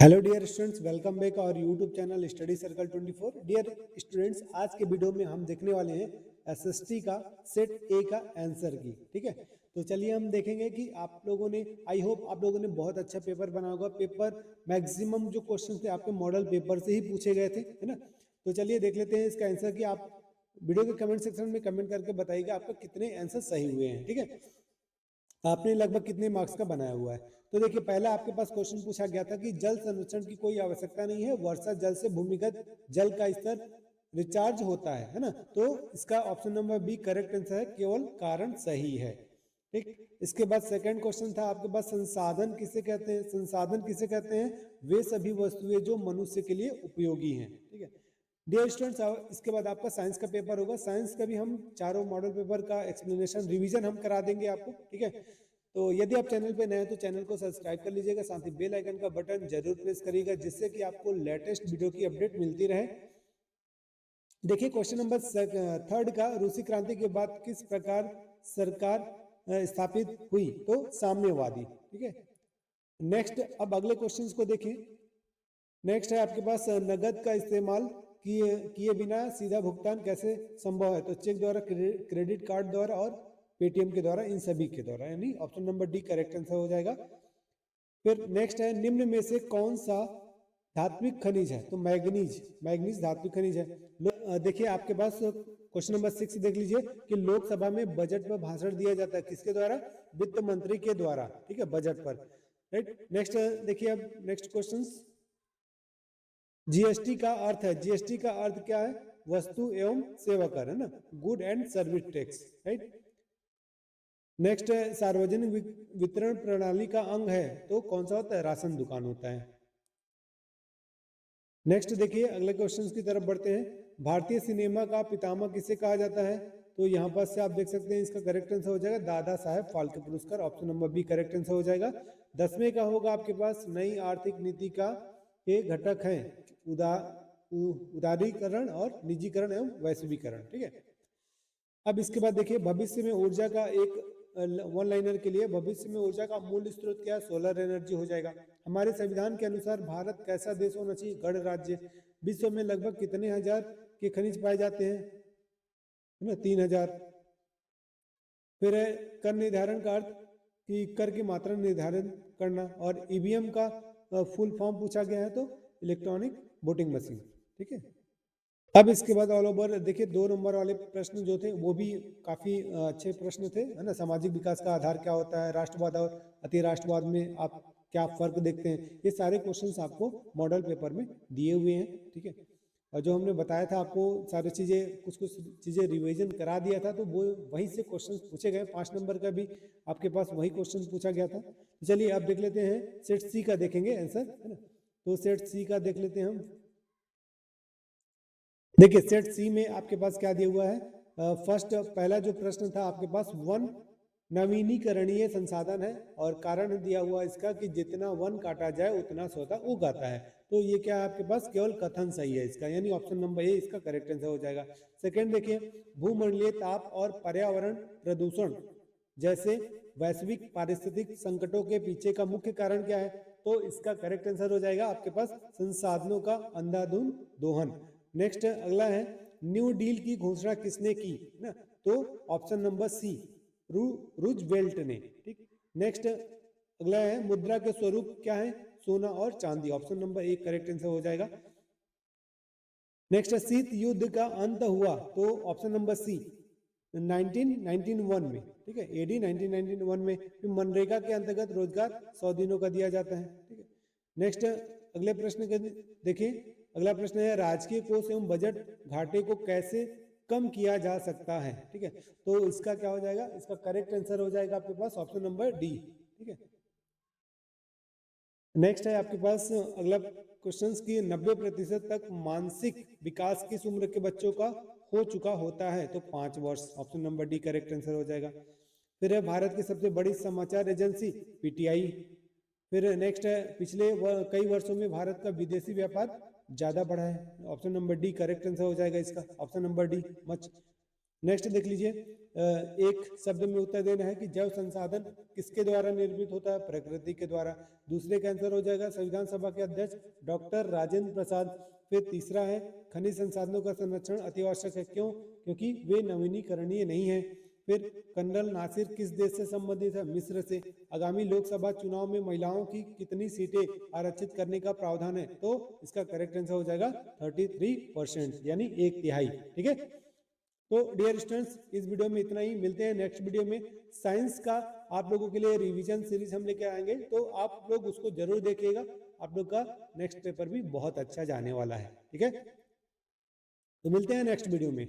Hello dear students, welcome back और YouTube channel study circle 24। Dear students, आज के video में हम देखने वाले हैं एसएसटी का सेट ए का आंसर की। ठीक है, तो चलिए हम देखेंगे कि आप लोगों ने, आई होप आप लोगों ने बहुत अच्छा पेपर बना होगा। पेपर मैक्सिमम जो क्वेश्चन थे आपके मॉडल पेपर से ही पूछे गए थे, है ना। तो चलिए देख लेते हैं इसका आंसर कि आप वीडियो के कमेंट सेक्शन में कमेंट करके बताइएगा आपका कितने आंसर सही हुए हैं। ठीक है, आपने लगभग कितने मार्क्स का बनाया हुआ है। तो देखिए, पहला आपके पास क्वेश्चन पूछा गया था कि जल संरक्षण की कोई आवश्यकता नहीं है, वर्षा जल से भूमिगत जल का स्तर रिचार्ज होता है ना। तो इसका option number B correct answer है, केवल कारण सही है। ठीक, इसके बाद सेकंड क्वेश्चन था आपके पास, संसाधन किसे कहते हैं। संसाधन किसे कहते हैं, वे सभी वस्तुएं जो मनुष्य के लिए उपयोगी हैं। ठीक है डियर स्टूडेंट्स, इसके बाद आपका साइंस का पेपर होगा। साइंस का भी हम चारों मॉडल पेपर का एक्सप्लेनेशन रिवीजन हम करा देंगे आपको। ठीक है, तो यदि आप चैनल पे नए हैं तो चैनल को सब्सक्राइब कर लीजिएगा, साथ ही बेल आइकन का बटन जरूर प्रेस करिएगा, जिससे कि आपको लेटेस्ट वीडियो की अपडेट मिलती रहे। देखिए क्वेश्चन नंबर थर्ड का, रूसी क्रांति के बाद किस प्रकार सरकार स्थापित हुई, तो साम्यवादी। ठीक है, नेक्स्ट अब अगले क्वेश्चंस को देखें। नेक्स्ट है आपके पास, नगद का इस्तेमाल किए किए बिना सीधा भुगतान कैसे संभव है, तो चेक द्वारा, क्रेडिट कार्ड द्वारा और पेटीएम के द्वारा, इन सभी के द्वारा, यानी option number D correct answer हो जाएगा। फिर नेक्स्ट है, निम्न में से कौन सा धात्विक खनिज है, तो मैग्नीज। मैग्नीज धात्विक खनिज है। देखिए आपके पास क्वेश्चन नंबर 6 देख लीजिए कि लोकसभा में बजट पर भाषण दिया जाता है, किसके द्वारा, वित्त मंत्री के द्वारा। ठीक है, बजट पर, राइट। नेक्स्ट देखिए, अब नेक्स्ट क्वेश्चन, जीएसटी का अर्थ है, जीएसटी का अर्थ क्या है, वस्तु एवं सेवा कर, है ना, good and service tax, right. Next है, सार्वजनिक वितरण प्रणाली का अंग है, तो कौन सा होता है, राशन दुकान होता है। नेक्स्ट देखिए, अगले क्वेश्चन की तरफ बढ़ते हैं। भारतीय सिनेमा का पितामह किसे कहा जाता है, तो यहाँ पर से आप देख सकते हैं इसका करेक्ट आंसर हो जाएगा दादा साहेब फाल्के पुरस्कार, option number B correct answer हो जाएगा। 10वें का होगा आपके पास, नई आर्थिक नीति का ये घटक है उदारीकरण और निजीकरण एवं वैश्वीकरण। ठीक है, अब इसके बाद देखिए, भविष्य में ऊर्जा का एक वन लाइनर के लिए, भविष्य में ऊर्जा का मूल स्रोत क्या है, सोलर एनर्जी हो जाएगा। हमारे संविधान के अनुसार भारत कैसा देश होना चाहिए, गणराज्य। विश्व में लगभग कितने हजार के खनिज पाए जाते हैं, है ना, 3000। फिर है, कर निर्धारण का अर्थ कि कर की मात्रा निर्धारण करना, और ईवीएम का फुल फॉर्म पूछा गया है, तो इलेक्ट्रॉनिक वोटिंग मशीन। ठीक है, अब इसके बाद ऑल ओवर देखिए, 2 नंबर वाले प्रश्न जो थे वो भी काफी अच्छे प्रश्न थे, है ना। सामाजिक विकास का आधार क्या होता है, राष्ट्रवाद और अति राष्ट्रवाद में आप क्या फर्क देखते हैं, ये सारे क्वेश्चंस आपको मॉडल पेपर में दिए हुए हैं। ठीक है, और जो हमने बताया था आपको सारी चीजें, कुछ कुछ चीजें रिवीजन करा दिया था, तो वो वहीं से क्वेश्चन पूछे गए। 5 नंबर का भी आपके पास वही क्वेश्चन पूछा गया था। तो चलिए अब देख लेते हैं सेट सी का, देखेंगे आंसर, है ना। तो सेट सी का देख लेते हैं हम। देखिए सेट सी में आपके पास क्या दिया हुआ है, फर्स्ट पहला जो प्रश्न था आपके पास, वन नवीनीकरणीय संसाधन है, और कारण दिया हुआ इसका कि जितना वन काटा जाए उतना स्वतः उग आता है। तो ये क्या है आपके पास, केवल कथन सही है इसका, यानी ऑप्शन नंबर ए इसका करेक्ट आंसर हो जाएगा। सेकंड देखिए, भूमंडलीय ताप और पर्यावरण प्रदूषण जैसे वैश्विक पारिस्थितिक संकटों के पीछे का मुख्य कारण क्या है, तो इसका करेक्ट आंसर हो जाएगा आपके पास, संसाधनों का अंधाधुंध दोहन। नेक्स्ट अगला है, न्यू डील की घोषणा किसने की ना, तो ऑप्शन नंबर सी रूजवेल्ट ने। ठीक, नेक्स्ट अगला है, मुद्रा के स्वरूप क्या है, सोना और चांदी, option number A correct answer हो जाएगा। नेक्स्ट शीत युद्ध का अंत हुआ, तो ऑप्शन नंबर सी 1991 में। ठीक है, एडी 1991 में। फिर मनरेगा के अंतर्गत रोजगार 100 दिनों का दिया जाता है। ठीक है, नेक्स्ट अगले प्रश्न के देखिए, अगला प्रश्न है, राजकीय कोष एवं बजट घाटे को कैसे कम किया जा सकता है। ठीक है, तो इसका क्या हो जाएगा, इसका करेक्ट आंसर हो जाएगा आपके पास ऑप्शन नंबर डी। ठीक है, नेक्स्ट है आपके पास अगला क्वेश्चन की, 90% तक मानसिक विकास किस उम्र के बच्चों का हो चुका होता है, तो 5 वर्ष, option number D correct answer हो जाएगा। फिर है, भारत की सबसे बड़ी समाचार एजेंसी पीटीआई। फिर नेक्स्ट है, पिछले कई वर्षों में भारत का विदेशी व्यापार ज्यादा बढ़ा है, option number D correct answer हो जाएगा इसका, option number D much. Next देख लीजिए, एक शब्द में उत्तर देना है कि जैव संसाधन किसके द्वारा निर्मित होता है? प्रकृति के द्वारा। दूसरे का आंसर हो जाएगा संविधान सभा के अध्यक्ष डॉक्टर राजेंद्र प्रसाद। फिर तीसरा है खनिज संसाधनों का संरक्षण अति आवश्यक है, क्यों? क्योंकि वे नवीनीकरणीय नहीं है। फिर कर्नल नासिर किस देश से संबंधित है? मिस्र से। आगामी लोकसभा चुनाव में महिलाओं की कितनी सीटें आरक्षित करने का प्रावधान है? तो इसका करेक्ट आंसर हो जाएगा 33%, यानी 1/3। ठीक है, तो डियर स्टूडेंट्स इस वीडियो में इतना ही। मिलते हैं नेक्स्ट वीडियो में। साइंस का आप लोगों के लिए रिवीजन सीरीज हम लेके आएंगे, तो आप लोग उसको जरूर देखिएगा। आप लोग का नेक्स्ट पेपर भी बहुत अच्छा जाने वाला है। ठीक है, तो मिलते हैं नेक्स्ट वीडियो में।